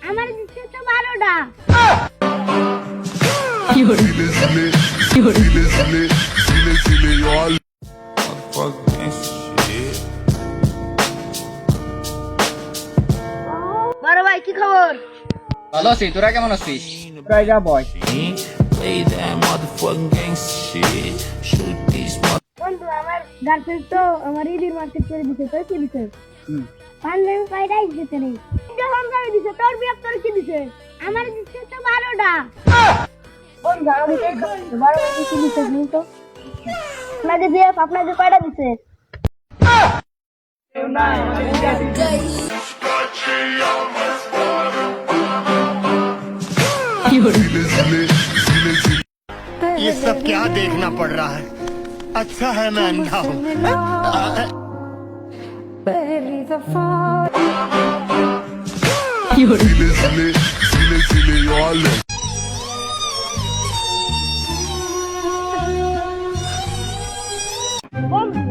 আমার দিচ্ছে তো 12টা। বড় ভাই কি খবর? ভালো আছি, তোরা কেমন আছিস? বন্ধু আমার গার্লফ্রেন্ড তো আমার ইদির মার্কেট করে দিছে, তো কি দিছে? পাঞ্জাবি পাইরাই দিতে নেই। যখন গাড়ি দিছে তোর বিয়ে তোর কি দিছে? আমার দিচ্ছে তো 12টা। বন্ধু আমাকে 12টা কি দিছে তো? আপনাদের বিয়ে আপনাদের কয়টা দিছে? ये सब क्या देखना पड़ रहा है? अच्छा है मैं अंधा हूँ। বন্ধু